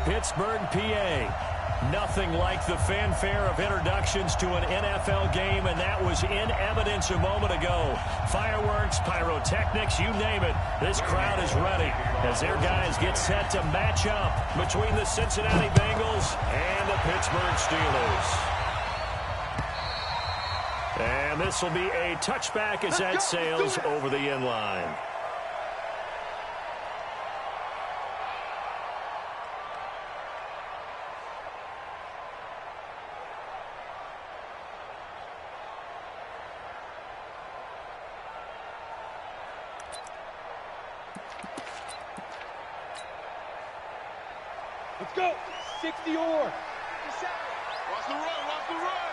Pittsburgh, PA. Nothing like the fanfare of introductions to an NFL game, and that was in evidence a moment ago. Fireworks, pyrotechnics, you name it. This crowd is ready as their guys get set to match up between the Cincinnati Bengals and the Pittsburgh Steelers. And this will be a touchback as that sails over the end line. Let's go. 60 or. Watch the run. Watch the run.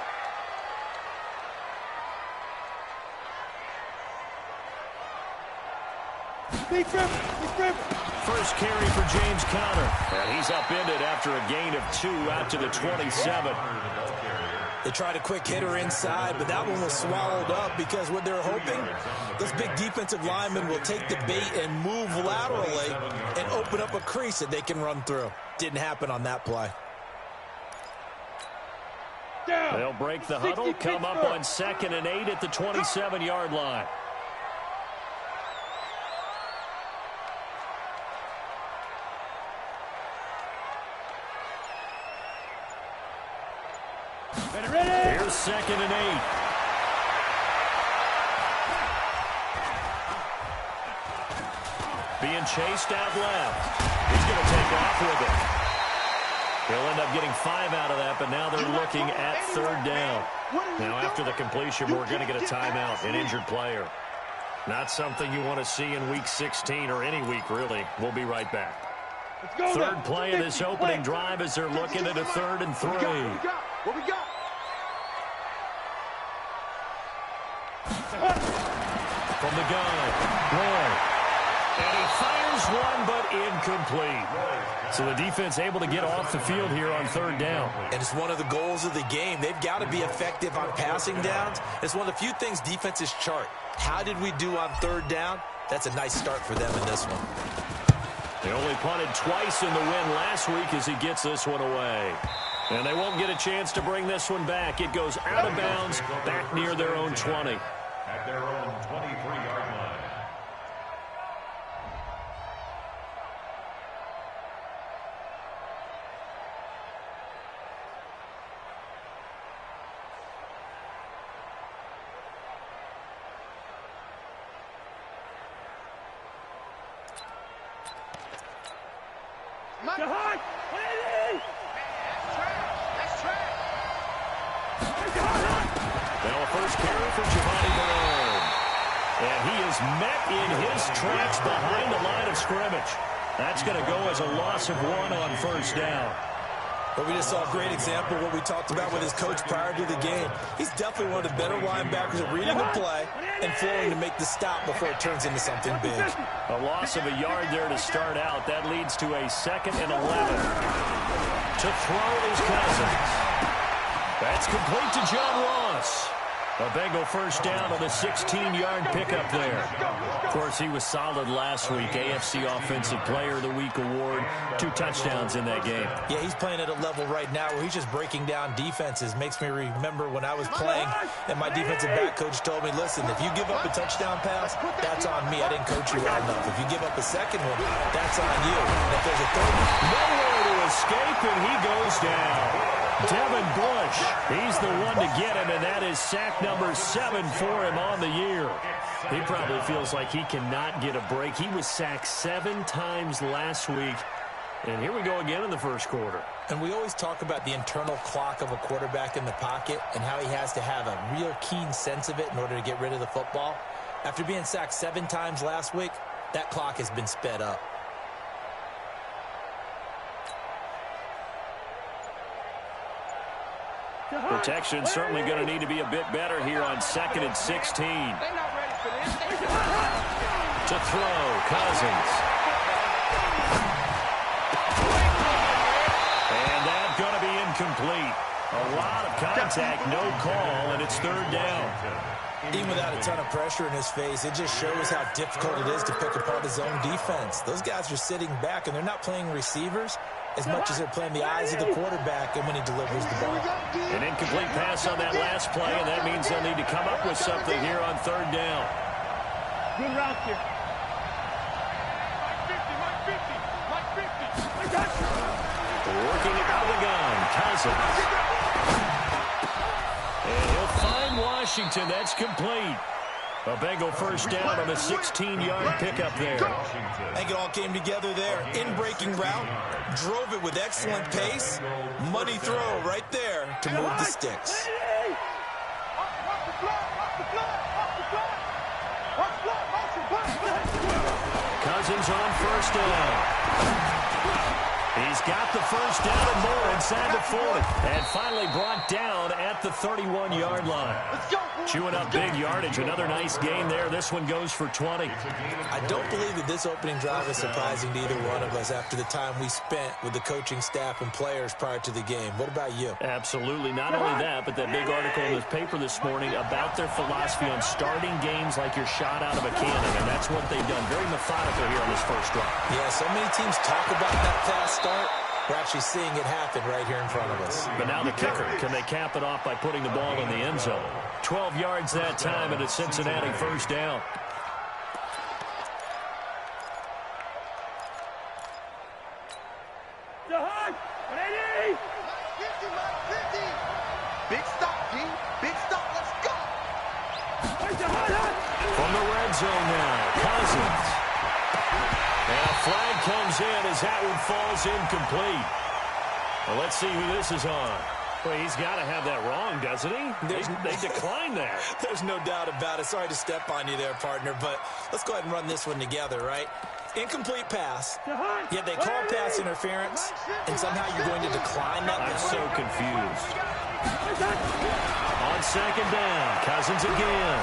Big rip. First carry for James Conner. And he's upended after a gain of 2 out to the 27. They tried a quick hitter inside, but that one was swallowed up because what they're hoping, those big defensive linemen will take the bait and move laterally and open up a crease that they can run through. Didn't happen on that play. They'll break the huddle, come up on 2nd and 8 at the 27-yard line. Here's 2nd and 8. Being chased out left. He's going to take off with it. They'll end up getting 5 out of that, but now they're looking at 3rd down. Now after the completion, we're going to get a timeout, an injured player. Not something you want to see in Week 16 or any week, really. We'll be right back. Third play of this opening drive as they're looking at a 3rd and 3. What we got? From the gun, Roy. And he fires one, but incomplete. So the defense able to get off the field here on 3rd down. And it's one of the goals of the game. They've got to be effective on passing downs. It's one of the few things defenses chart. How did we do on 3rd down? That's a nice start for them in this one. They only punted twice in the win last week as he gets this one away. And they won't get a chance to bring this one back. It goes out of bounds back near their own 20. At their own 23-yard line. Now a first carry for Giovanni Bernard. And he is met in his tracks behind the line of scrimmage. That's going to go as a loss of 1 on 1st down. But we just saw a great example of what we talked about with his coach prior to the game. He's definitely one of the better linebackers at reading the play and flowing to make the stop before it turns into something big. A loss of a yard there to start out. That leads to a 2nd and 11. To throw is Cousins. That's complete to John Ross. A Bengal first down on the 16-yard pickup there. Of course, he was solid last week. AFC Offensive Player of the Week award. 2 touchdowns in that game. Yeah, he's playing at a level right now where he's just breaking down defenses. Makes me remember when I was playing and my defensive back coach told me, listen, if you give up a touchdown pass, that's on me. I didn't coach you well enough. If you give up a second one, that's on you. And if there's a third one, nowhere to escape, and he goes down. Devin Bush, he's the one to get him, and that is sack number 7 for him on the year. He probably feels like he cannot get a break. He was sacked 7 times last week, and here we go again in the first quarter. And we always talk about the internal clock of a quarterback in the pocket and how he has to have a real keen sense of it in order to get rid of the football. After being sacked 7 times last week, that clock has been sped up. Protection certainly going to need to be a bit better here on 2nd and 16. To throw, Cousins. And that's going to be incomplete. A lot of contact, no call, and it's 3rd down. Even without a ton of pressure in his face, it just shows how difficult it is to pick apart his own defense. Those guys are sitting back, and they're not playing receivers. as much as they're playing the eyes of the quarterback and when he delivers the ball. An incomplete pass on that last play, and that means they'll need to come up with something here on third down. Good route here. Working out of the gun, Cousins. And he'll find Washington. That's complete. A Bengal first down on a 16-yard pickup there. I think it all came together there. In-breaking route, drove it with excellent pace. Money throw right there to move the sticks. Cousins on first down. He's got the first down and more inside the 40. And finally brought down at the 31-yard line. Chewing up big yardage. Another nice gain there. This one goes for 20. I don't believe that this opening drive is surprising to either one of us after the time we spent with the coaching staff and players prior to the game. What about you? Absolutely. Not only that, but that big article in the paper this morning about their philosophy on starting games like you're shot out of a cannon. And that's what they've done. Very methodical here on this first drive. Yeah, so many teams talk about that fast start. We're actually seeing it happen right here in front of us. But now the kicker. Can they cap it off by putting the ball in the end zone? 12 yards that time, and it's Cincinnati first down. Big stop, G. Big stop. Let's go. From the red zone now, Cousins. And a flag comes in as that one falls incomplete. Well, let's see who this is on. Well, he's got to have that wrong, doesn't he? They declined that. There's no doubt about it. Sorry to step on you there, partner, but let's go ahead and run this one together, right? Incomplete pass, yet they call pass interference, and somehow you're going to decline that. I'm so confused. On second down, Cousins again.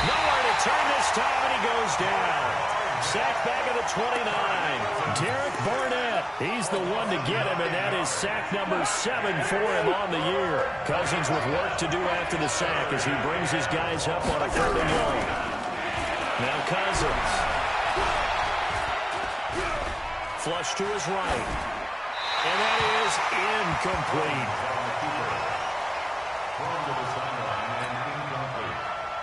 Nowhere to turn this time, and he goes down. Sacked back at the 29. Derek Barnett, he's the one to get him, and that is sack number 7 for him on the year. Cousins with work to do after the sack as he brings his guys up on a 3rd and long. Now Cousins. Flush to his right. And that is incomplete.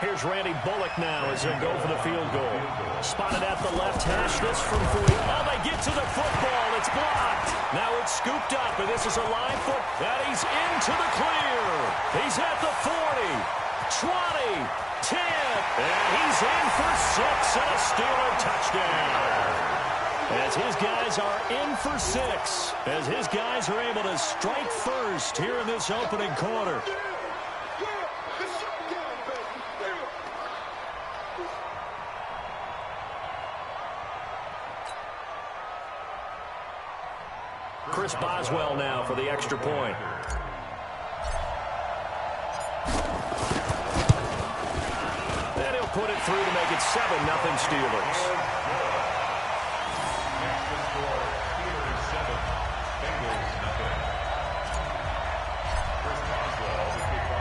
Here's Randy Bullock now as they go for the field goal. Spotted at the left hash. This from 3. Oh, they get to the football. It's blocked. Now it's scooped up, and this is a live foot. And he's into the clear. He's at the 40, 20, 10. And he's in for 6 and a Steeler touchdown. As his guys are in for 6. As his guys are able to strike first here in this opening quarter. Chris Boswell now for the extra point. And he'll put it through to make it 7-0 Steelers.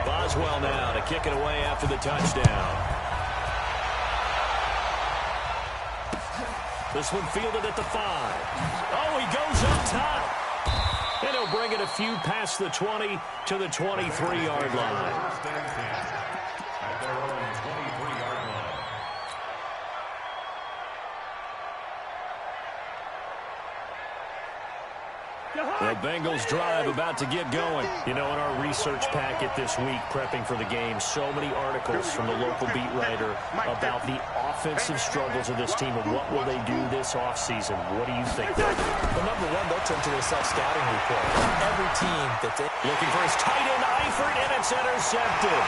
Boswell now to kick it away after the touchdown. This one fielded at the 5. Oh, he goes up top. And he'll bring it a few past the 20 to the 23-yard line. At their own 23-yard line. The Bengals drive about to get going. You know, in our research packet this week, prepping for the game, so many articles from the local beat writer about the offensive struggles of this team and what will they do this offseason. What do you think? Well, number one, they'll turn to their self-scouting report. Every team that's looking for his tight end, Eifert, and it's intercepted.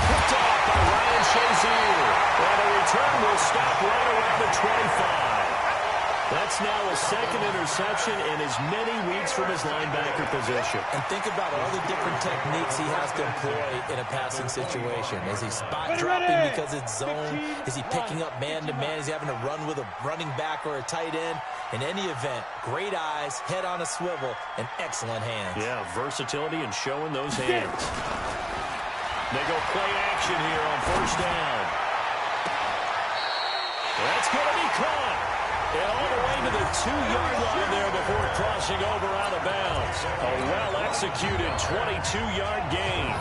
Picked off by Ryan Shazier. And the return will stop right around the 25. That's now a 2nd interception in as many weeks from his linebacker position. And think about all the different techniques he has to employ in a passing situation. Is he spot dropping because it's zone? Is he picking up man-to-man? Is he having to run with a running back or a tight end? In any event, great eyes, head on a swivel, and excellent hands. Yeah, versatility and showing those hands. They go play action here on 1st down. That's going to be caught. And all the way to the 2-yard line there before crossing over out of bounds. A well-executed 22-yard gain.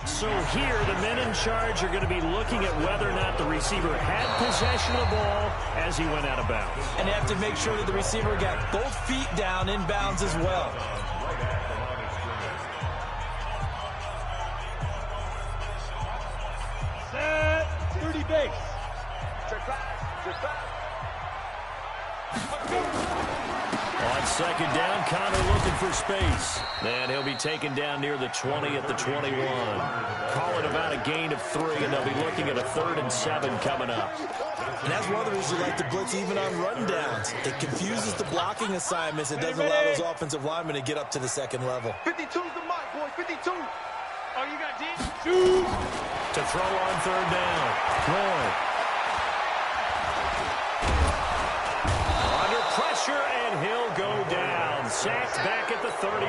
So here, the men in charge are going to be looking at whether or not the receiver had possession of the ball as he went out of bounds. And they have to make sure that the receiver got both feet down in bounds as well. Set. 30 base. On second down, Connor looking for space. And he'll be taken down near the 20 at the 21. Call it about a gain of 3, and they'll be looking at a 3rd and 7 coming up. And that's one of the reasons you like to blitz even on run downs. It confuses the blocking assignments. It doesn't allow those offensive linemen to get up to the second level. 52's the mark, boy. 52. Oh, you got D? Shoot. To throw on 3rd down. Roy. Under pressure, and he'll go down. Sacked back at the 31.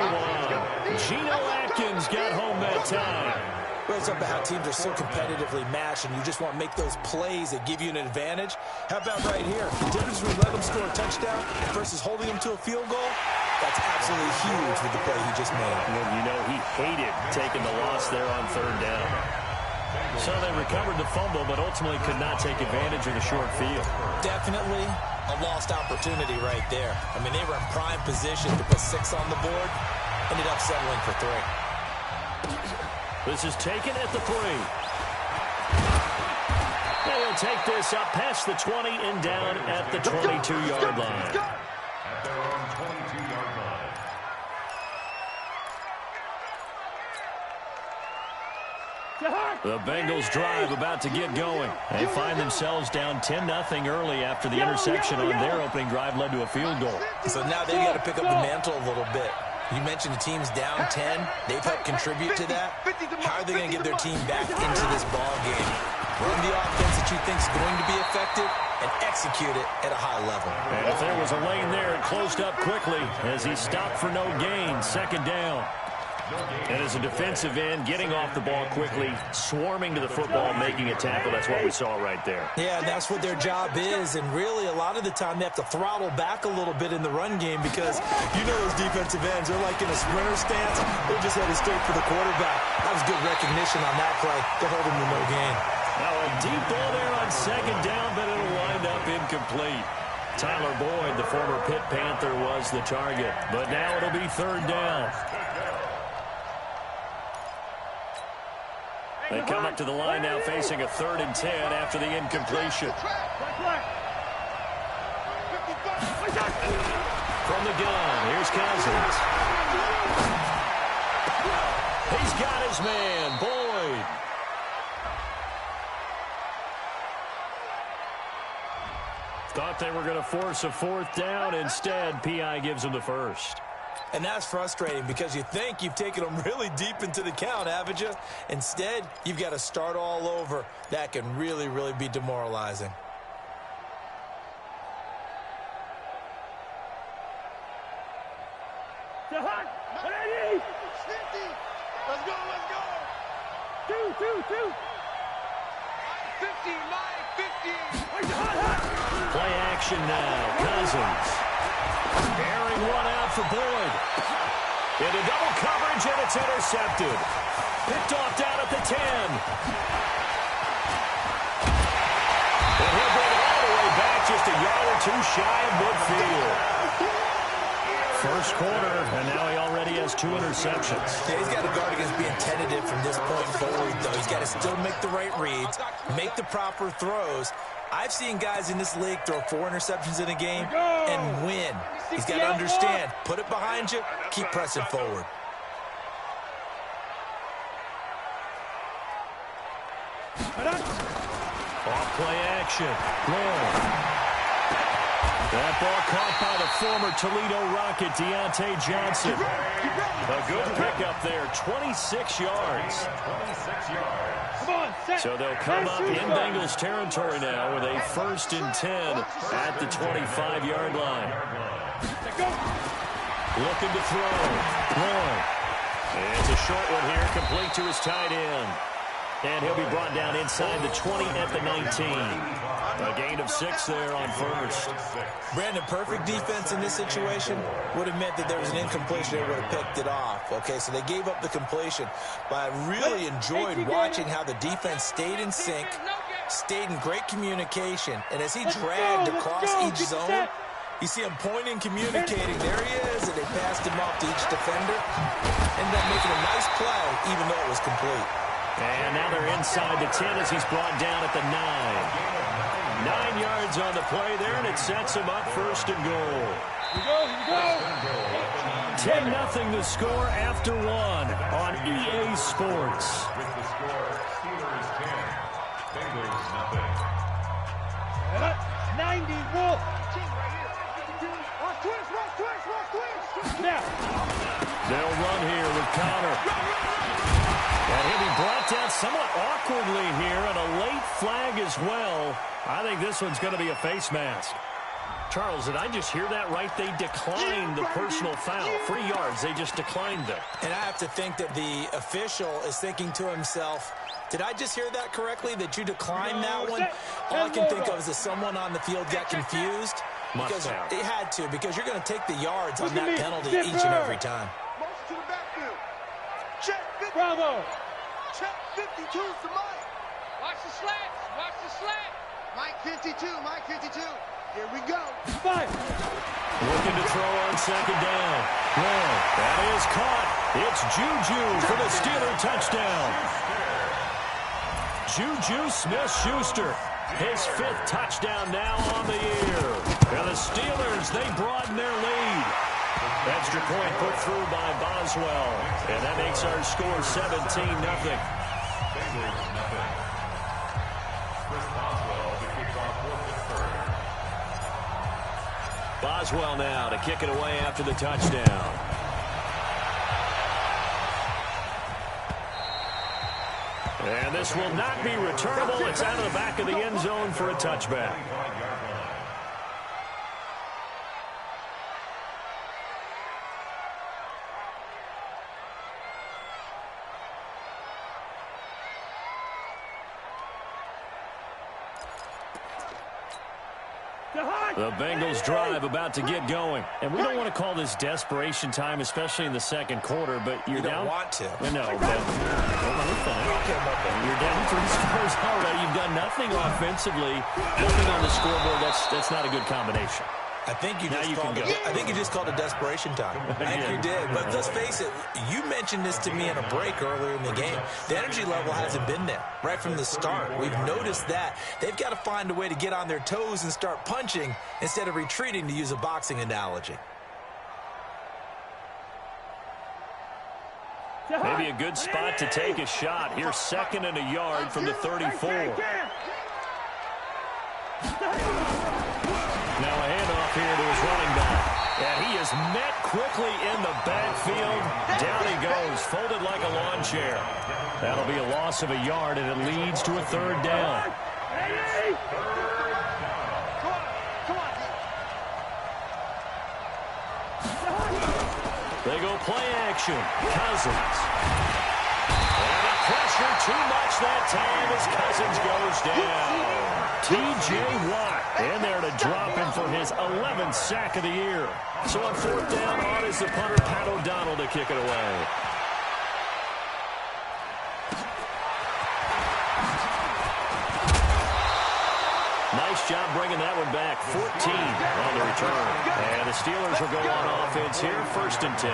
Geno Atkins got home that time. Well, it's about how teams are so competitively matched, and you just want to make those plays that give you an advantage. How about right here? The difference between letting them score a touchdown versus holding them to a field goal, that's absolutely huge with the play he just made. Well, you know, he hated taking the loss there on 3rd down. So they recovered the fumble, but ultimately could not take advantage of the short field. Definitely a lost opportunity right there. I mean, they were in prime position to put 6 on the board, ended up settling for 3. This is taken at the 3. And he'll take this up past the 20 and down at the 22-yard line. At their own 22-yard line. The Bengals drive about to get going. They find themselves down 10-0 early after the interception on their opening drive led to a field goal. So now they've got to pick up the mantle a little bit. You mentioned the team's down 10. They've helped contribute to that. How are they going to get their team back into this ball game? Run the offense that you think is going to be effective and execute it at a high level. And if there was a lane there, it closed up quickly as he stopped for no gain. 2nd down. And as a defensive end, getting off the ball quickly, swarming to the football, making a tackle. That's what we saw right there. Yeah, and that's what their job is. And really, a lot of the time, they have to throttle back a little bit in the run game because you know those defensive ends, they're like in a sprinter stance. They're just headed straight for the quarterback. That was good recognition on that play to hold him to no gain. Now a deep ball there on 2nd down, but it'll wind up incomplete. Tyler Boyd, the former Pitt Panther, was the target. But now it'll be 3rd down. They come up to the line now facing a 3rd and 10 after the incompletion. From the gun, here's Cousins. He's got his man, Boyd. Thought they were going to force a 4th down. Instead, P.I. gives him the 1st. And that's frustrating because you think you've taken them really deep into the count, haven't you? Instead, you've got to start all over. That can really, really be demoralizing. Let's go, let's go. 2. 50. Play action now. Cousins. Airing one out for Boyd. Into double coverage, and it's intercepted. Picked off down at the 10. And he'll bring it all the way back just a yard or 2 shy of midfield. First quarter, and now he already has 2 interceptions. Yeah, he's got to guard against being tentative from this point forward, though. He's got to still make the right reads, make the proper throws. I've seen guys in this league throw 4 interceptions in a game and win. He's got to understand, put it behind you, keep pressing forward. Off play action. Roll. That ball caught by the former Toledo Rocket, Deontay Johnson. A good pickup there, 26 yards. 26 yards. So they'll come up in Bengals territory now with a 1st and 10 at the 25-yard line. Looking to throw. It's a short one here, complete to his tight end. And he'll be brought down inside the 20 at the 19. A gain of 6 there on first. Brandon, perfect defense in this situation would have meant that there was an incompletion. They would have picked it off. Okay, so they gave up the completion. But I really enjoyed watching how the defense stayed in sync, stayed in great communication. And as he dragged across each zone, you see him pointing, communicating. There he is, and they passed him off to each defender. Ended up making a nice play, even though it was complete. And now they're inside the 10 as he's brought down at the 9. 9 yards on the play there, and it sets him up first and goal. Here we go. 10-0 the score after 1 on EA Sports. With the score, Steelers 10, Bengals nothing. 90 Wolf. Now. They'll run here with Connor. And he'll be brought down somewhat awkwardly here, and a late flag as well. I think this one's going to be a face mask. Charles, did I just hear that right? They declined the personal foul. 3 yards, they just declined them. And I have to think that the official is thinking to himself, did I just hear that correctly, that you declined that one? All I can think of is that someone on the field got confused. Because it had to, because you're going to take the yards on that penalty each and every time. Motion to the backfield. Check 50. Bravo. Check 52 to Mike. Watch the slats. Watch the slat. Mike 52. Mike 52. Here we go. 5. Looking to throw on second down. Well, that is caught. It's Juju for the Steeler touchdown. Juju Smith-Schuster. His 5th touchdown now on the year. And the Steelers, they broaden their lead. Extra point put through by Boswell. And that makes our score 17-0. Bengals nothing. Chris Boswell to kick off for Pittsburgh. Boswell now to kick it away after the touchdown. And this will not be returnable. It's out of the back of the end zone for a touchback. The Bengals drive about to get going. And we don't want to call this desperation time, especially in the second quarter, but you're down. You don't want to. No, but you're down 3 scores already. You've done nothing offensively. Nothing on the scoreboard. That's not a good combination. I think you just called it desperation time. I think you did. But let's face it, you mentioned this to me in a break earlier in the game. The energy level hasn't been there right from the start. We've noticed that. They've got to find a way to get on their toes and start punching instead of retreating, to use a boxing analogy. Maybe a good spot to take a shot. Here's 2nd and a yard from the 34. Now a handoff here to his running back. And he is met quickly in the backfield. Down he goes, folded like a lawn chair. That'll be a loss of a yard, and it leads to a 3rd down. They go play action. Cousins. And the pressure too much that time as Cousins goes down. T.J. Watt in there to drop him for his 11th sack of the year. So on 4th down, on is the punter, Pat O'Donnell, to kick it away. Nice job bringing that one back. 14 on the return. And the Steelers will go on offense here, 1st and 10.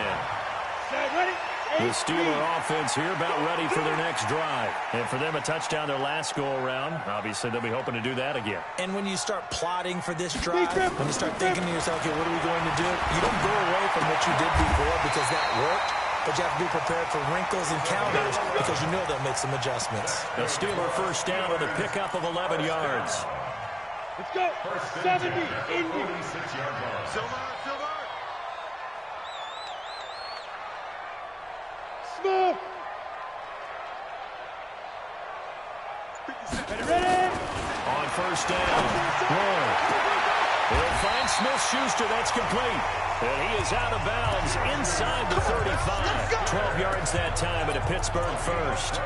The Steeler offense here about ready for their next drive. And for them, a touchdown their last go-around. Obviously, they'll be hoping to do that again. And when you start plotting for this drive, when you start thinking to yourself, okay, what are we going to do? You don't go away from what you did before because that worked. But you have to be prepared for wrinkles and counters because you know they'll make some adjustments. The Steeler 1st down with a pickup of 11 yards. Let's go. 70. 46-yard line. Silver. Smooth. Ready. On 1st down. They'll find Smith-Schuster. That's complete. And he is out of bounds inside the 35. 12 yards that time, and a Pittsburgh 1st.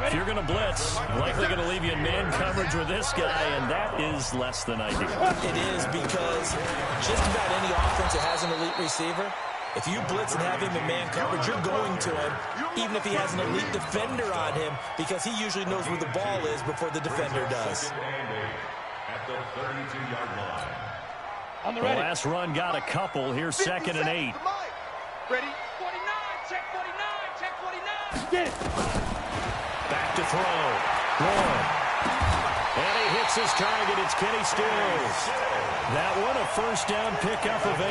If you're going to blitz, likely going to leave you in man coverage with this guy, and that is less than ideal. It is, because just about any offense that has an elite receiver, if you blitz and have him in man coverage, you're going to him, even if he has an elite defender on him, because he usually knows where the ball is before the defender does. At the 32-yard line. On the last run got a couple. Here's 2nd and 8. Ready? 49, check 49, check 49. Get it. Back to throw. One. And he hits his target. It's Kenny Stills. That one a first down pickup of 8.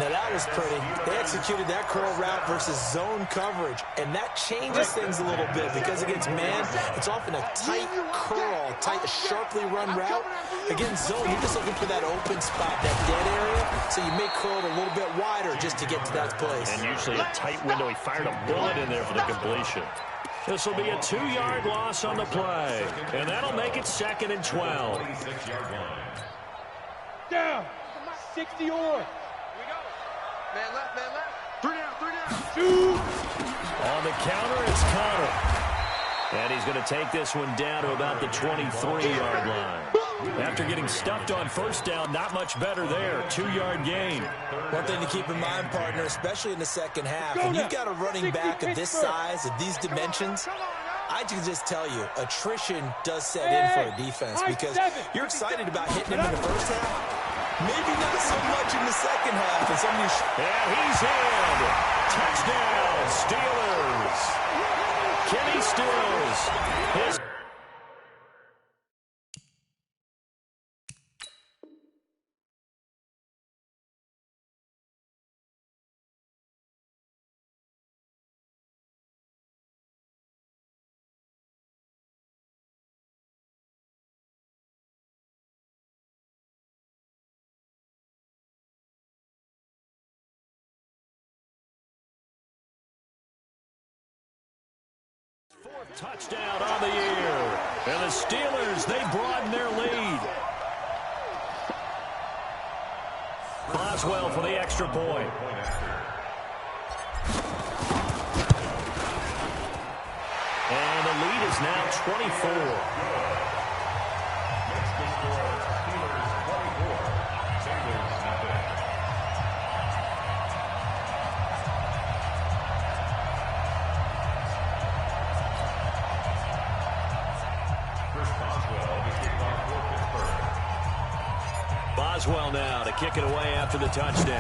Now, that was pretty. They executed that curl route versus zone coverage, and that changes things a little bit because against man, it's often a tight curl, tight, sharply run route. Against zone, you're just looking for that open spot, that dead area, so you may curl it a little bit wider just to get to that place. And usually a tight window. He fired a bullet in there for the completion. This will be a 2-yard loss on the play, and that'll make it 2nd and 12. Down. 60 or. Man left, man left. 3 down, 3 down. Shoot. On the counter, it's Connor. And he's going to take this one down to about the 23-yard line. After getting stuffed on first down, not much better there. 2-yard gain. One thing to keep in mind, partner, especially in the second half, when you've got a running back of this size, of these dimensions, I can just tell you, attrition does set in for a defense because you're excited about hitting him in the first half. Maybe not so much in the second half. And he's in. Touchdown, Steelers. Kenny Stills. His fourth touchdown on the year. And the Steelers, they broaden their lead. Boswell for the extra point. And the lead is now 24. Boswell now to kick it away after the touchdown.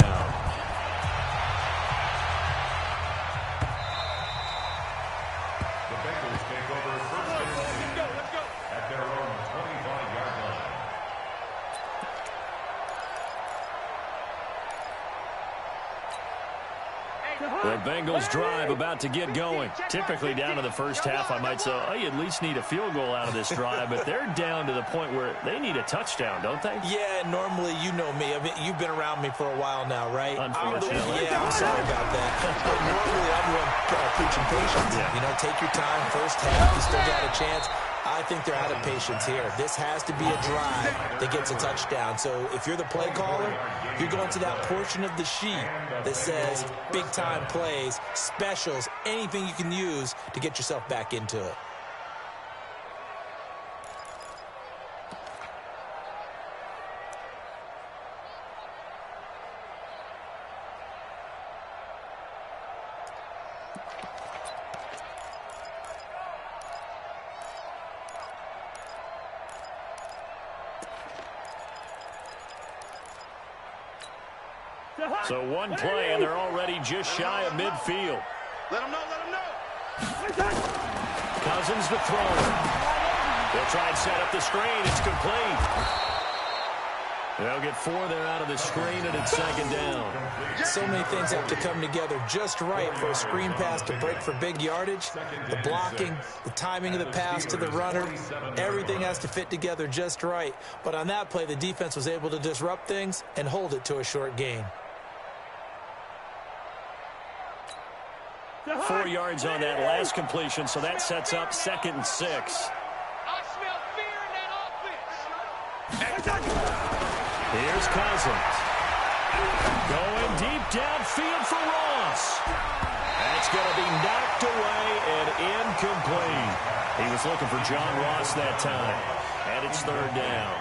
The Bengals take over first and 10 at their own 25-yard line. The Bengals drive about to get going. Typically down to the first half, I might say, oh, you at least need a field goal out of this drive, but they're down to the point where they need a touchdown, don't they? Yeah, normally, you know me. I mean, you've been around me for a while now, right? Unfortunately. I'm sorry about that. But normally, I'm the one preaching patience. Yeah. You know, take your time. First half, you still got a chance. I think they're out of patience here. This has to be a drive that gets a touchdown. So if you're the play caller, you're going to that portion of the sheet that says big-time plays, specials, anything you can use to get yourself back into it. So one play, and they're already just shy of midfield. Let him know, let him know. Cousins the thrower. They'll try and set up the screen. It's complete. They'll get 4 there out of the screen, and it's second down. So many things have to come together just right for a screen pass to break for big yardage. The blocking, the timing of the pass to the runner, everything has to fit together just right. But on that play, the defense was able to disrupt things and hold it to a short gain. 4 yards on that last completion, so that sets up 2nd and 6. I smell fear in that offense. Here's Cousins. Going deep downfield for Ross. That's going to be knocked away and incomplete. He was looking for John Ross that time. And it's third down.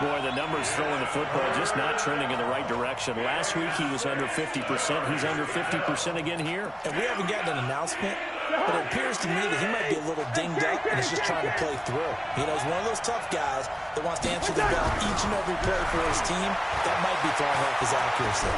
Boy, the numbers throwing the football just not trending in the right direction. Last week he was under 50%. He's under 50% again here. And we haven't gotten an announcement, but it appears to me that he might be a little dinged up and is just trying to play through. You know, he's one of those tough guys that wants to answer the bell each and every play for his team. That might be throwing off his accuracy.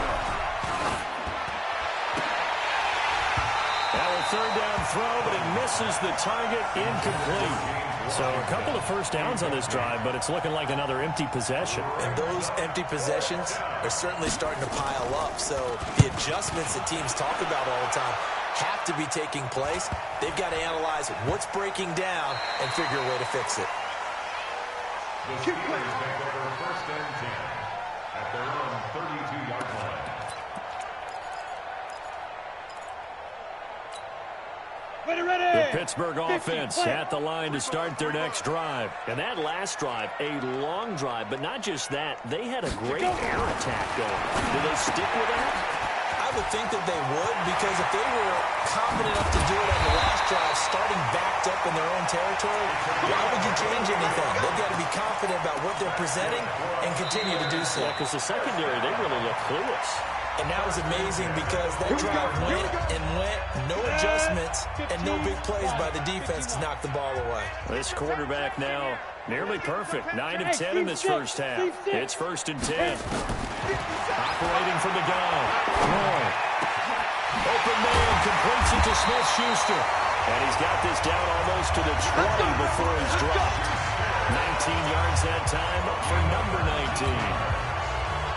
Now a third down throw, but it misses the target, incomplete. So a couple of first downs on this drive, but it's looking like another empty possession. And those empty possessions are certainly starting to pile up. So the adjustments that teams talk about all the time have to be taking place. They've got to analyze what's breaking down and figure a way to fix it. The Steelers take over first and 10 at their own 32-yard line. The Pittsburgh offense at the line to start their next drive. And that last drive, a long drive, but not just that. They had a great air attack going. Do they stick with that? I would think that they would, because if they were confident enough to do it on the last drive, starting backed up in their own territory, why would you change anything? They've got to be confident about what they're presenting and continue to do so. Yeah, because the secondary, they really look clueless. And that was amazing because that drive went and went, no adjustments, and no big plays by the defense to knock the ball away. This quarterback now nearly perfect. 9 of 10 in this first half. It's first and 10. Operating from the gun. Roy. Open man, completes it to Smith-Schuster. And he's got this down almost to the 20 before he's dropped. 19 yards that time for number 19.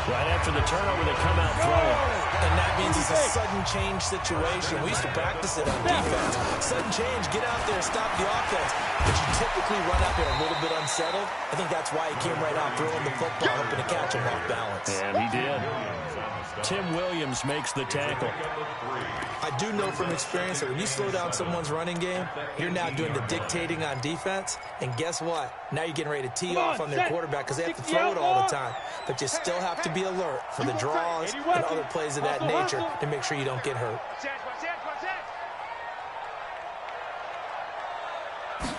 Right after the turnover, they come out throwing. And that means it's a sudden change situation. We used to practice it on defense. Sudden change, get out there, stop the offense. But you typically run out there a little bit unsettled. I think that's why he came right out throwing the football, hoping to catch him off balance. And he did. Tim Williams makes the tackle. I do know from experience that when you slow down someone's running game, you're now doing the dictating on defense. And guess what? Now you're getting ready to tee off on their quarterback because they have to throw it all the time. But you still have to be alert for the draws and other plays of that nature to make sure you don't get hurt.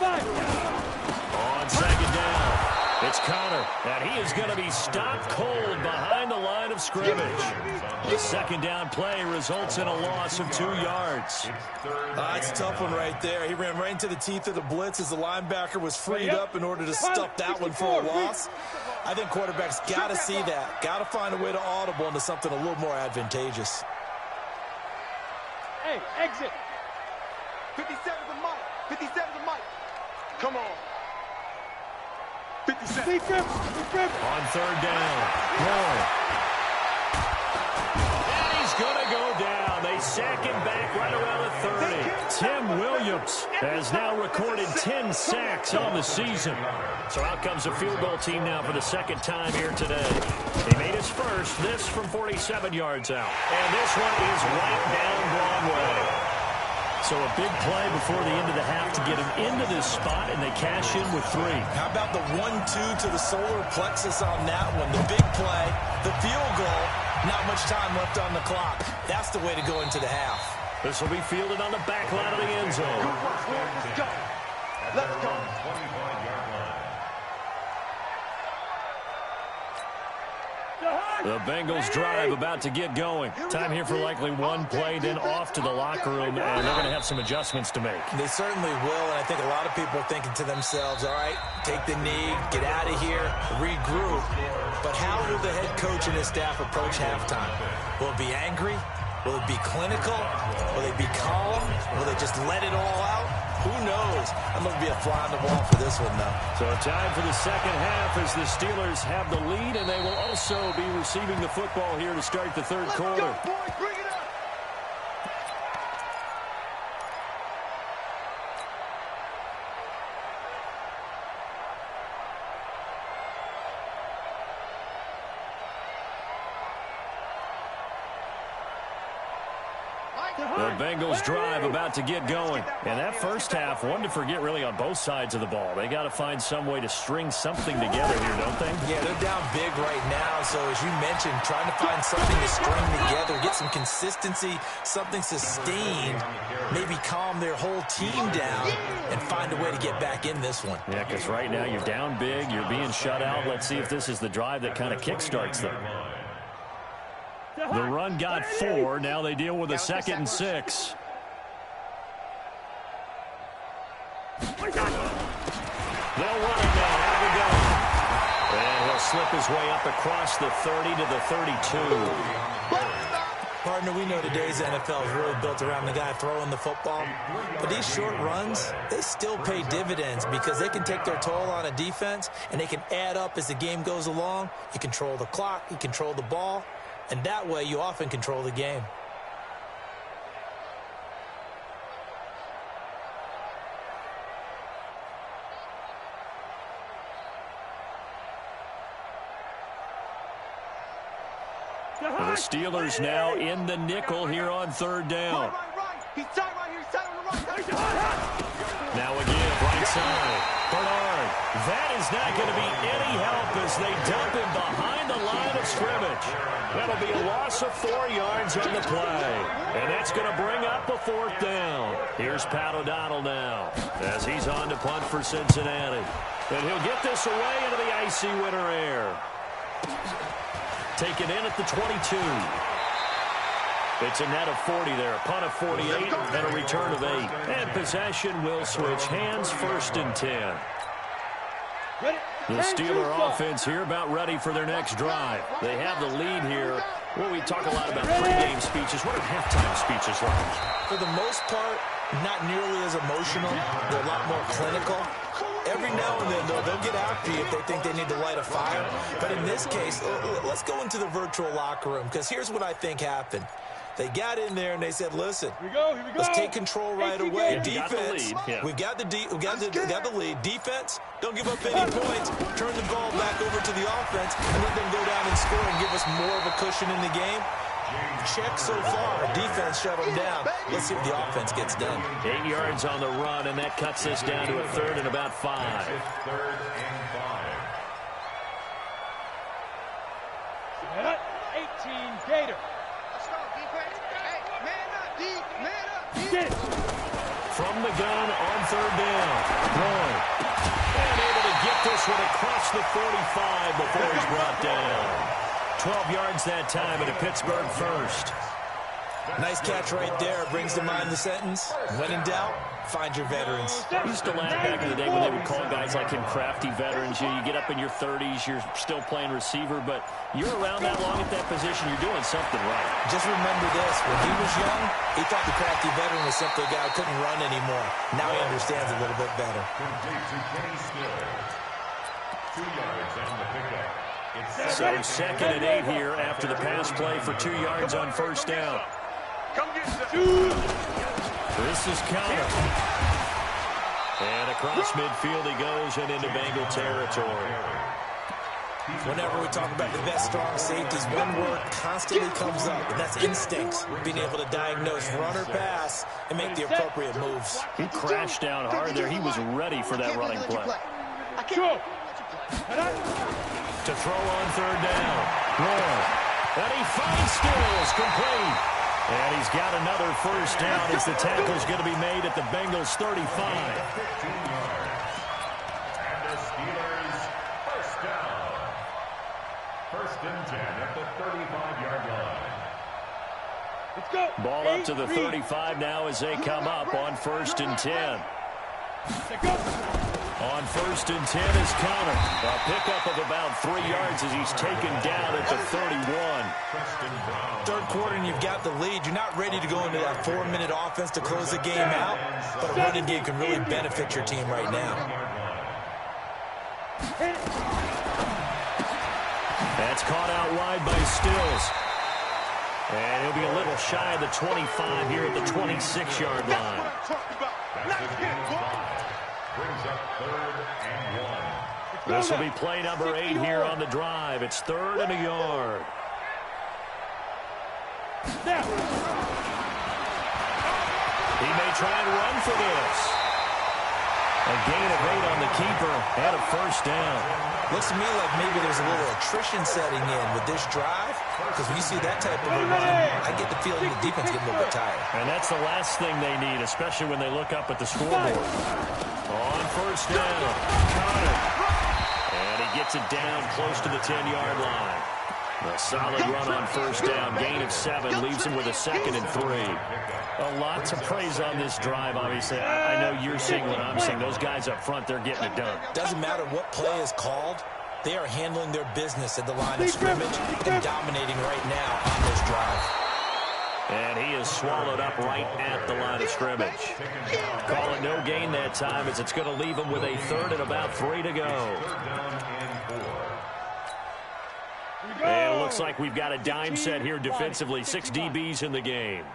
On second down, it's Connor, and he is going to be stopped cold behind the line of scrimmage. The second down play results in a loss of 2 yards. It's a tough one right there. He ran right into the teeth of the blitz as the linebacker was freed up in order to stuff that one for a loss. I think quarterbacks got to see that. Got to find a way to audible into something a little more advantageous. Hey, exit. 57 to Mike. 57 to Mike. Come on. 57. On third down, Roy. And he's going to go down. They sack him back right around the 30. Tim Williams has now recorded 10 sacks on the season. So out comes a field goal team now for the second time here today. He made his first, this from 47 yards out. And this one is right down Broadway. So a big play before the end of the half to get him into this spot, and they cash in with 3. How about the 1-2 to the solar plexus on that one? The big play, the field goal, not much time left on the clock. That's the way to go into the half. This will be fielded on the back line of the end zone. Let's go. Let's go. 25-yard line. The Bengals drive about to get going. Time here for likely one play, then off to the locker room, and they're going to have some adjustments to make. They certainly will, and I think a lot of people are thinking to themselves, all right, take the knee, get out of here, regroup. But how will the head coach and his staff approach halftime? Will it be angry? Will it be clinical? Will they be calm? Will they just let it all out? Who knows? I'm going to be a fly on the wall for this one, though. So time for the second half as the Steelers have the lead, and they will also be receiving the football here to start the third quarter. Let's go, boys. Bring it up. The Bengals drive about to get going. And that first half, one to forget really on both sides of the ball. They got to find some way to string something together here, don't they? Yeah, they're down big right now. So as you mentioned, trying to find something to string together, get some consistency, something sustained, maybe calm their whole team down and find a way to get back in this one. Yeah, because right now you're down big, you're being shut out. Let's see if this is the drive that kind of kickstarts them. The run got 4. Now they deal with a 2nd and 6. They'll run it now. Have we go. And he'll slip his way up across the 30 to the 32. Partner, we know today's NFL is really built around the guy throwing the football. But these short runs, they still pay dividends because they can take their toll on a defense and they can add up as the game goes along. You control the clock, you control the ball. And that way, you often control the game. The Steelers now in the nickel here on 3rd down. Now again, right side. Bernard. That is not going to be any help as they dump him behind the line of scrimmage. That'll be a loss of 4 yards on the play. And that's going to bring up a 4th down. Here's Pat O'Donnell now as he's on to punt for Cincinnati. And he'll get this away into the icy winter air. Taken in at the 22. It's a net of 40 there, a punt of 48, and a return of 8. And possession will switch hands, 1st and 10. The Steeler offense here about ready for their next drive. They have the lead here. Well, we talk a lot about pregame speeches. What are halftime speeches like? For the most part, not nearly as emotional. They're a lot more clinical. Every now and then, though, they'll get after you if they think they need to light a fire. But in this case, let's go into the virtual locker room, because here's what I think happened. They got in there and they said, "Listen, here we go. Let's take control right away. Defense, we got the lead. Defense, don't give up any points. Turn the ball back over to the offense and let them go down and score and give us more of a cushion in the game." Check so far. Defense shut them down. Let's see what the offense gets done. 8 yards on the run, and that cuts us down to a 3rd and about 5. 3rd and 5. 18 Gator. From the gun on 3rd down. Roy. And able to get this one across the 45 before he's brought down. 12 yards that time and a Pittsburgh 1st. Nice catch right there. Brings to mind the sentence, when in doubt, find your veterans. I used to laugh back in the day when they would call guys like him crafty veterans. You get up in your 30s, you're still playing receiver, but you're around that long at that position, you're doing something right. Just remember this. When he was young, he thought the crafty veteran was simply a guy who couldn't run anymore. Now he understands a little bit better. 2 yards on the pickup. So 2nd and 8 here after the pass play for 2 yards on 1st down. This is Connor. And across midfield he goes and into Bengal territory. Whenever we talk about the best strong safeties, one word constantly comes up, and that's instincts. Being able to diagnose run or pass and make the appropriate moves. He crashed down hard there. He was ready for that running play. To throw on 3rd down. Roy. And he finds Stills complete. And he's got another 1st down as the tackle's going to be made at the Bengals 35. 15 yards. And the Steelers 1st down. 1st and 10 at the 35-yard line. Let's go. Ball up to the 35 now as they come up on 1st and 10. On 1st and 10 is Connor. A pickup of about 3 yards as he's taken down at the 31. 3rd quarter and you've got the lead. You're not ready to go into that 4-minute offense to close the game out, but a running game can really benefit your team right now. That's caught out wide by Stills. And he'll be a little shy of the 25 here at the 26-yard line. Brings up 3rd and 1. This will be play number 8 here on the drive. It's 3rd and a yard. He may try and run for this. A gain of 8 on the keeper and a first down. Looks to me like maybe there's a little attrition setting in with this drive, because when you see that type of a run, I get the feeling the defense getting a little bit tired. And that's the last thing they need, especially when they look up at the scoreboard. On first down, Connor. And he gets it down close to the 10-yard line. A solid run on first down, gain of 7, leaves him with a 2nd and 3. A lot to praise on this drive, obviously. I know you're seeing what I'm seeing. Those guys up front, they're getting it done. Doesn't matter what play is called. They are handling their business at the line of scrimmage and dominating right now on this drive. And he is swallowed up right at the line of scrimmage. Call it no gain that time, as it's going to leave him with a 3rd and about 3 to go. And it looks like we've got a dime set here defensively. 6 DBs in the game.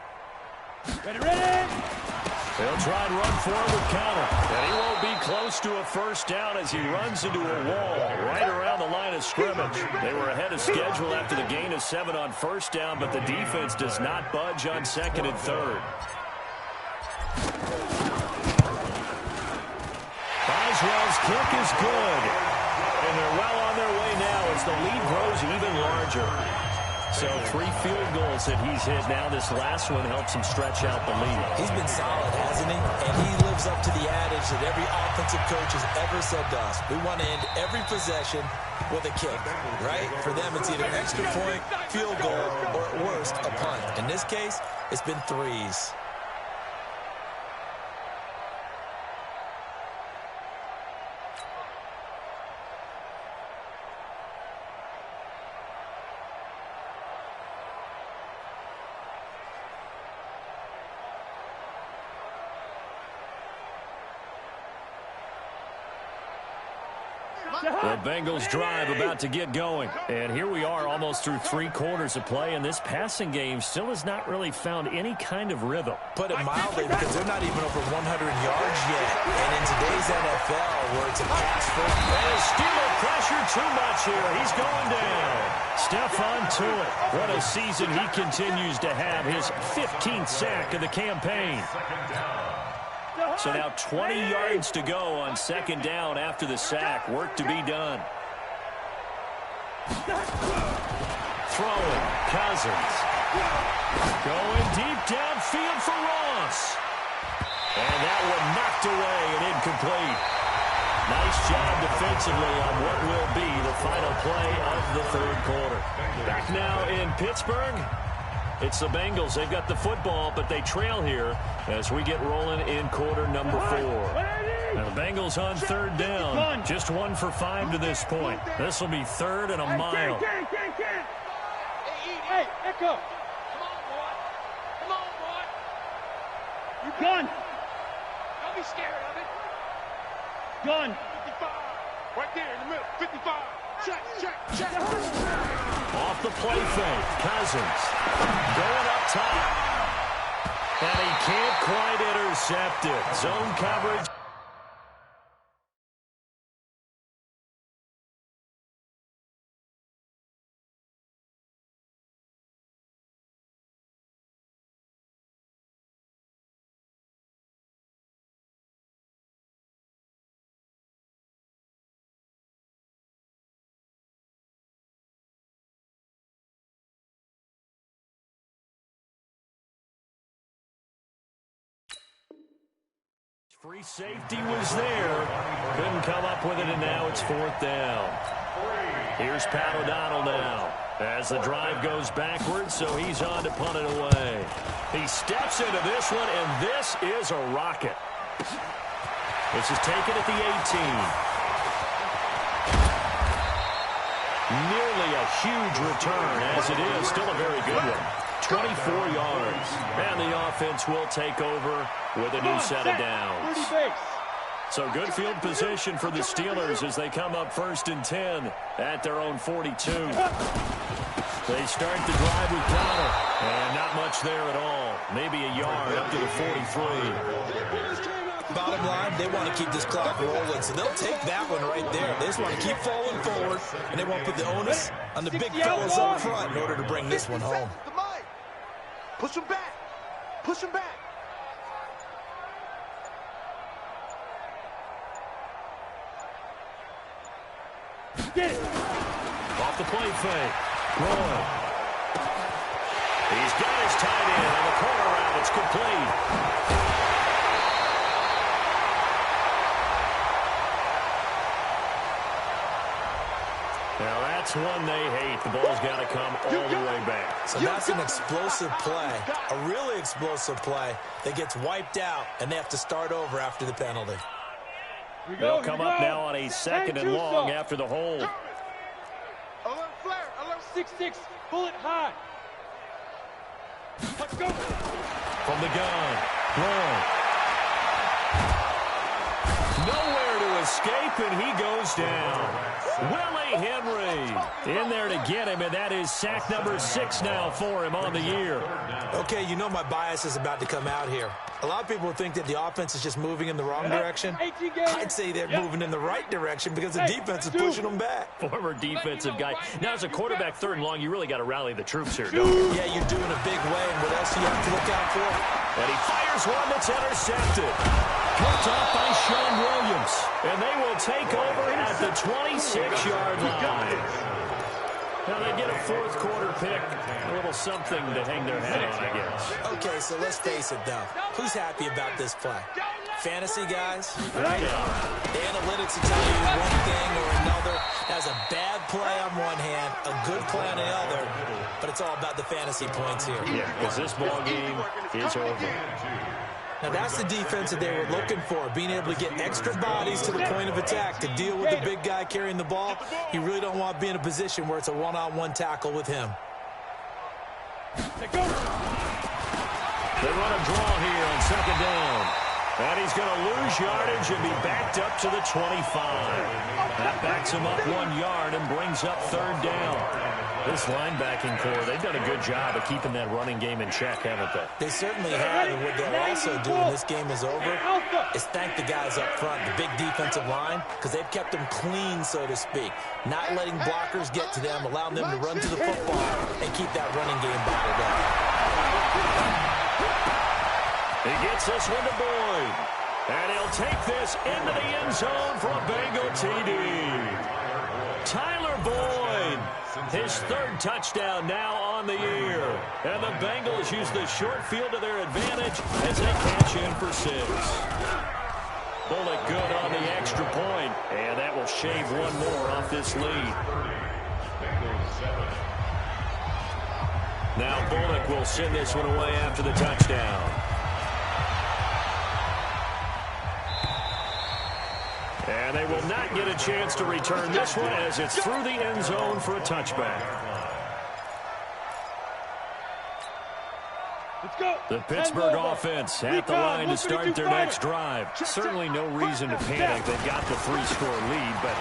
Ready. They'll try and run forward with Connor. And he won't be close to a first down as he runs into a wall right around the line of scrimmage. They were ahead of schedule after the gain of 7 on first down, but the defense does not budge on 2nd and 3rd. Boswell's kick is good. And they're well on their way now as the lead grows even larger. So 3 field goals that he's hit now. This last one helps him stretch out the lead. He's been solid, hasn't he? And he lives up to the adage that every offensive coach has ever said to us. We want to end every possession with a kick, right? For them, it's either extra point, field goal, or at worst, a punt. In this case, it's been 3s. The Bengals drive about to get going. And here we are almost through 3 quarters of play, and this passing game still has not really found any kind of rhythm. Put it mildly, because they're not even over 100 yards yet. And in today's NFL, where it's a pass first, and Steeler pressure too much here. He's going down. Stephon Tuitt. What a season he continues to have. His 15th sack of the campaign. So now 20 yards to go on 2nd down after the sack. Work to be done. Throwing. Cousins. Going deep downfield for Ross. And that one knocked away and incomplete. Nice job defensively on what will be the final play of the 3rd quarter. Back now in Pittsburgh. It's the Bengals. They've got the football, but they trail here as we get rolling in quarter number 4. Now the Bengals on 3rd down. Just 1 for 5 to this point. This will be 3rd and a mile. Hey, Echo. Come on, boy. You're done. Don't be scared of it. Done. 55. Right there in the middle. 55. Check. Off the play fake. Cousins going up top. And he can't quite intercept it. Zone coverage. Free safety was there. Couldn't come up with it, and now it's 4th down. Here's Pat O'Donnell now as the drive goes backwards, so he's on to punt it away. He steps into this one, and this is a rocket. This is taken at the 18. Nearly a huge return, as it is. Still a very good one. 24 yards. And the offense will take over with a new set of downs. So good field position for the Steelers as they come up 1st and 10 at their own 42. They start the drive with Connor. And not much there at all. Maybe a yard up to the 43. Bottom line, they want to keep this clock rolling, so they'll take that one right there. They just want to keep falling forward, and they won't put the onus on the big fellas up front in order to bring this one home. Push him back. Push him back. Off the play fake. Roy. He's got his tight end on the corner route. It's complete. Now that's one they hate. The ball's got to come all the way back. So that's an explosive play, a really explosive play that gets wiped out, and they have to start over after the penalty. They'll come up now on a second and long after the hold. Alert flare, alert 6-6, bullet high. Let's go. From the gun, Roy. Nowhere to escape, and he goes down. Willie Henry in there to get him, and that is sack number 6 now for him on the year. Okay, you know my bias is about to come out here. A lot of people think that the offense is just moving in the wrong direction. I'd say they're moving in the right direction because the defense is pushing them back. Former defensive guy. Now, as a quarterback, 3rd and long, you really got to rally the troops here, don't you? Yeah, you do in a big way, and what else do you have to look out for? And he fires one that's intercepted. Picked off by Sean Williams. And they will take over at the 26-yard line. Now they get a 4th quarter pick. A little something to hang their hat on, I guess. Okay, so let's face it, though. Who's happy about this play? Fantasy guys? Right. The analytics will tell you one thing or another. That's a bad play on one hand, a good play on the other, but it's all about the fantasy points here. Yeah, because this ball game is over. Now, that's the defense that they were looking for, being able to get extra bodies to the point of attack to deal with the big guy carrying the ball. You really don't want to be in a position where it's a one-on-one tackle with him. They run a draw here on 2nd down. And he's going to lose yardage and be backed up to the 25. That backs him up 1 yard and brings up 3rd down. This linebacking core, they've done a good job of keeping that running game in check, haven't they? They certainly have, and what they'll also do when this game is over is thank the guys up front, the big defensive line, because they've kept them clean, so to speak, not letting blockers get to them, allowing them to run to the football and keep that running game bottled up. He gets this one to Boyd, and he'll take this into the end zone for a Bengal TD. Tyler Boyd, his 3rd touchdown now on the year. And the Bengals use the short field to their advantage as they catch in for 6. Bullock good on the extra point, and that will shave 1 more off this lead. Now Bullock will send this one away after the touchdown. And they will not get a chance to return this one as it's through the end zone for a touchback. The Pittsburgh offense at the line to start their next drive. Certainly no reason to panic. They've got the 3-score lead, but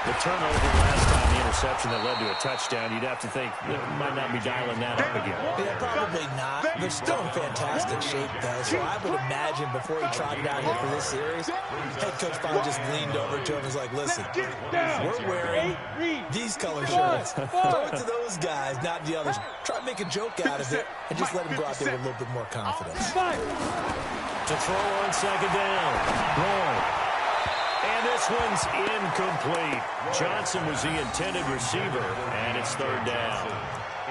the turnover last time, the interception that led to a touchdown, you'd have to think they might not be dialing that up again. Yeah, probably not. They're still in fantastic shape, though, so I would imagine before he trotted out here for this series, head coach probably just leaned over to him and was like, listen, we're wearing these color shirts. Throw it to those guys, not the others. Try to make a joke out of it and just let him go out there with a little bit more confidence. To throw on 2nd down. Roy. And this one's incomplete. Johnson was the intended receiver, and it's 3rd down.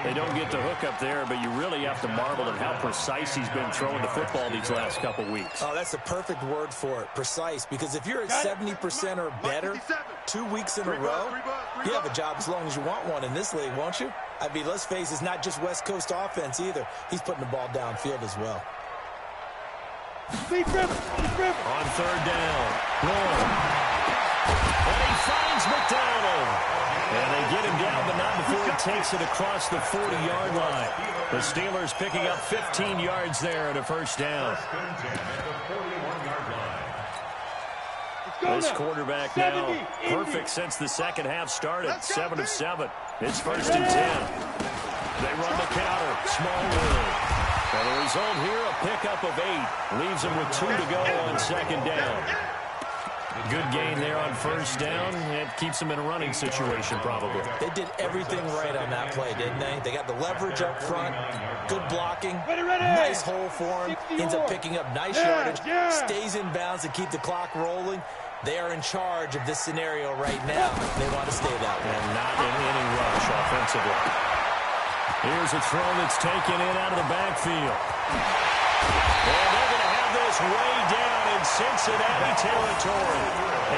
They don't get the hook up there, but you really have to marvel at how precise he's been throwing the football these last couple weeks. Oh, that's a perfect word for it, precise, because if you're at 70% or better 2 weeks in a row, you have a job as long as you want one in this league, won't you? I mean, let's face it, it's not just West Coast offense either. He's putting the ball downfield as well. On 3rd down, Roy. And he finds McDonald. And they get him down, but not before he takes it across the 40-yard line. The Steelers picking up 15 yards there at a 1st down. This quarterback now perfect since the second half started. 7 of 7. It's 1st and 10. They run the counter. Smallwood. And the result here, a pickup of 8. Leaves them with 2 to go on 2nd down. Good gain there on 1st down. It keeps them in a running situation, probably. They did everything right on that play, didn't they? They got the leverage up front, good blocking, nice hole for him, ends up picking up nice yardage, stays in bounds to keep the clock rolling. They are in charge of this scenario right now. They want to stay that way. And not in any rush offensively. Here's a throw that's taken in out of the backfield. And they're going to have this way down in Cincinnati territory.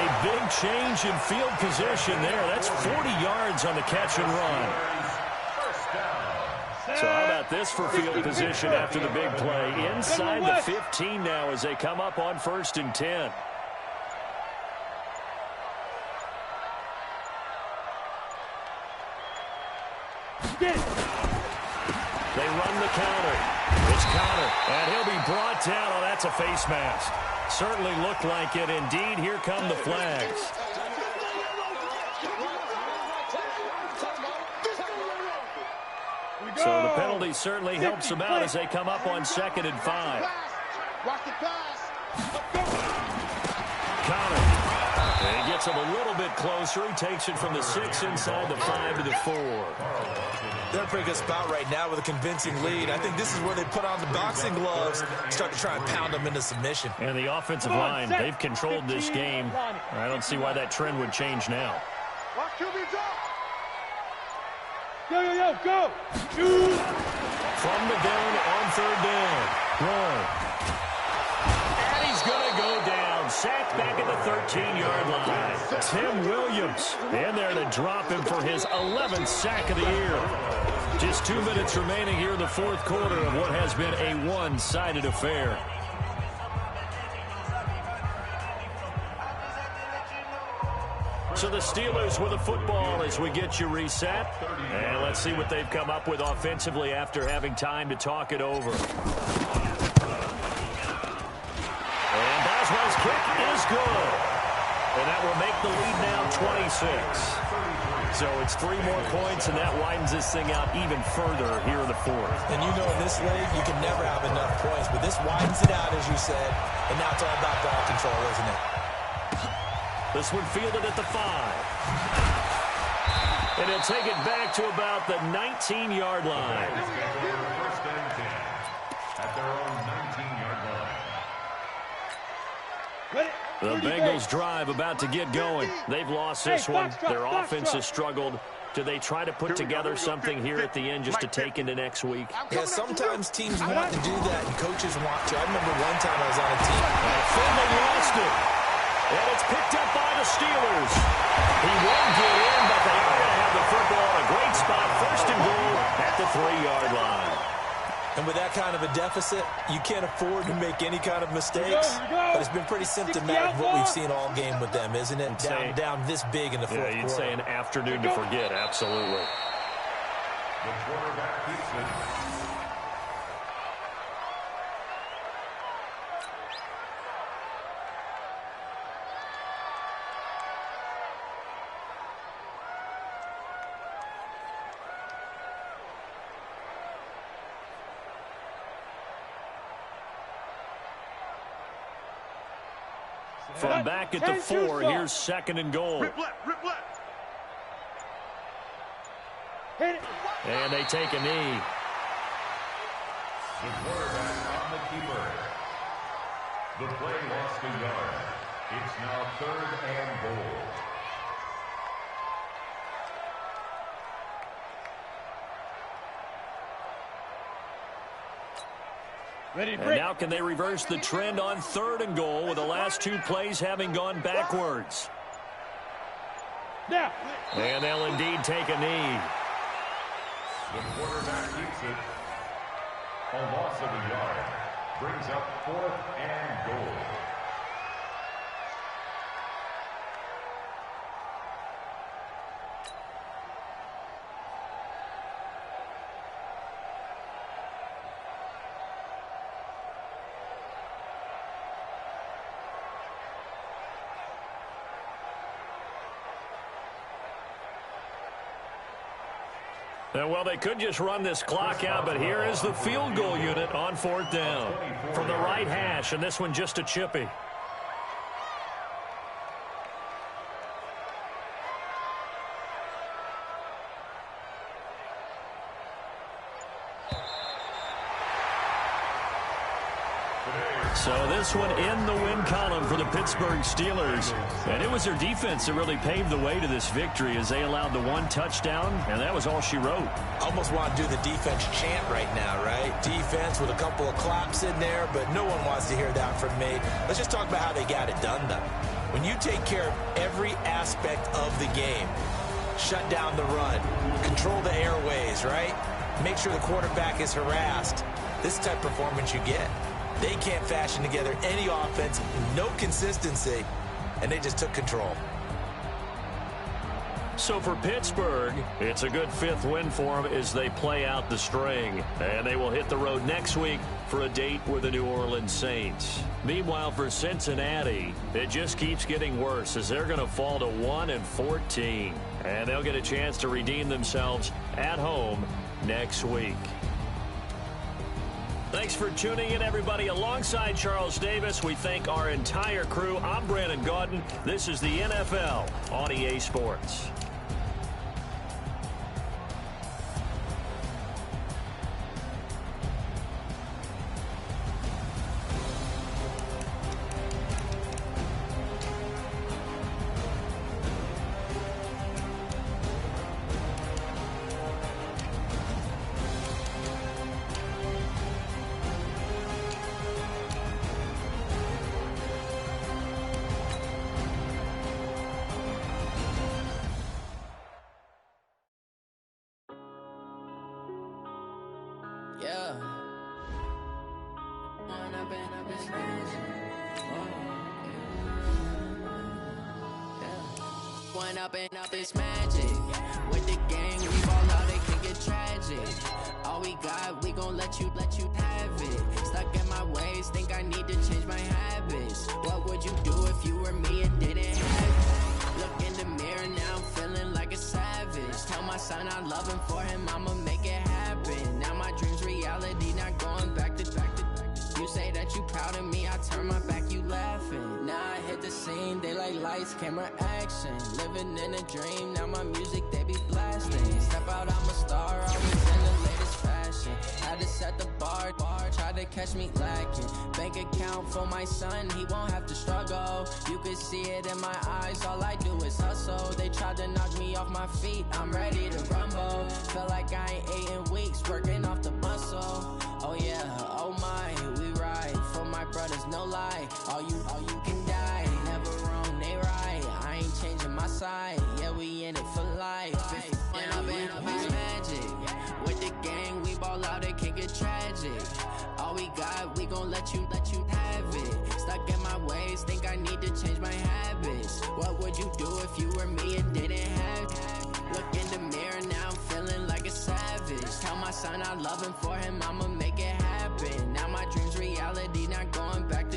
A big change in field position there. That's 40 yards on the catch and run. So how about this for field position after the big play? Inside the 15 now as they come up on 1st and 10. They run the counter. It's Connor, and he'll be brought down. Oh, that's a face mask. Certainly looked like it. Indeed, here come the flags. So the penalty certainly helps them out as they come up on 2nd and 5. Connor. And he gets him a little bit closer. He takes it from the 6 inside the 5 to the 4. They're in a pretty good spot right now with a convincing lead. I think this is where they put on the boxing gloves, start to try and pound them into submission. And the offensive line, they've controlled this game. I don't see why that trend would change now. Go! Shoot! From the gun on 3rd down. Run. And he's going to go down. Sacked back at the 13-yard line. Tim Williams in there to drop him for his 11th sack of the year. Just 2 minutes remaining here in the 4th quarter of what has been a one-sided affair. So the Steelers with the football as we get you reset. And let's see what they've come up with offensively after having time to talk it over. And Boswell's kick is good. And that will make the lead now 26. So it's 3 more points, and that widens this thing out even further here in the 4th. And you know in this league, you can never have enough points. But this widens it out, as you said. And now it's all about ball control, isn't it? This one fielded at the 5. And he'll take it back to about the 19-yard line. First and 10 at their own 19-yard line. The Bengals drive about to get going. They've lost this one. Their offense has struggled. Do they try to put together something here at the end just to take into next week? Yeah, sometimes teams want to do that and coaches want to. I remember one time I was on a team. And Finley lost it. And it's picked up by the Steelers. He won't get in, but they are going to have the football in a great spot. 1st and goal at the 3-yard line. And with that kind of a deficit, you can't afford to make any kind of mistakes. But it's been pretty symptomatic of what we've seen all game with them, isn't it? Down this big in the 4th quarter. Yeah, you'd say an afternoon to forget, absolutely. The quarterback keeps it. From back at the 4, here's 2nd and goal. Rip left. Hit it. And they take a knee. The quarterback on the keeper. The play lost a yard. It's now 3rd and goal. And now can they reverse the trend on 3rd and goal with the last 2 plays having gone backwards? And they'll indeed take a knee. The quarterback keeps it. A loss of a yard brings up 4th and goal. Well, they could just run this clock out, but here is the field goal unit on 4th down. From the right hash, and this one just a chippy. Today's So this one in the win column for the Pittsburgh Steelers. And it was their defense that really paved the way to this victory as they allowed the one touchdown, and that was all she wrote. Almost want to do the defense chant right now, right? Defense with a couple of claps in there, but no one wants to hear that from me. Let's just talk about how they got it done, though. When you take care of every aspect of the game, shut down the run, control the airways, right? Make sure the quarterback is harassed. This type of performance you get. They can't fashion together any offense, no consistency, and they just took control. So for Pittsburgh, it's a good fifth win for them as they play out the string. And they will hit the road next week for a date with the New Orleans Saints. Meanwhile, for Cincinnati, it just keeps getting worse as they're going to fall to 1-14. And they'll get a chance to redeem themselves at home next week. Thanks for tuning in, everybody. Alongside Charles Davis, we thank our entire crew. I'm Brandon Gaudin. This is the NFL on EA Sports. Yeah. One up and up is magic. With the gang, we ball out, it can get tragic. All we got, we gon' let you have it. Stuck in my ways, think I need to change my habits. What would you do if you were me and didn't have it? Look in the mirror, now I'm feeling like a savage. Tell my son I love him, for him I'ma make it happen. Now my dream's reality, not going back to. You say that you proud of me, I turn my back, you laughing. Now I hit the scene, they like lights, camera, action. Living in a dream, now my music, they be blasting. Step out, I'm a star, always in the latest fashion. Had to set the bar, try to catch me lacking. Bank account for my son, he won't have to struggle. You can see it in my eyes, all I do is hustle. They tried to knock me off my feet, I'm ready to rumble. Feel like I ain't ate in weeks, working off the muscle. Oh yeah, oh my, we ride for my brothers, no lie. All you can die, never wrong, they right. I ain't changing my side, yeah, we in it for life. And up is magic. With the gang, we ball out, it can get tragic. All we got, we gon' let you have it. Stuck in my ways, think I need to change my habits. What would you do if you were me and didn't have it? Look in the mirror, now I'm feeling like a savage. Tell my son I love him, for him I'ma make it happen. Now my dream's reality, not going back to.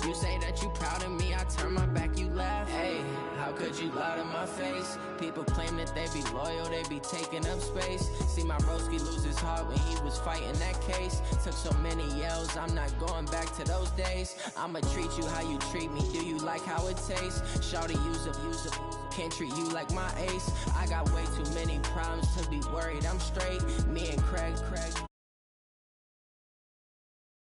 You say that you proud of me, I turn my back, you laugh. Hey, how could you lie to my face? People claim that they be loyal, they be taking up space. See my broski lose his heart when he was fighting that case. Took so many yells, I'm not going back to those days. I'ma treat you how you treat me, do you like how it tastes? Shawty, use up, can't treat you like my ace. I got way too many problems to be worried, I'm straight. Me and Craig.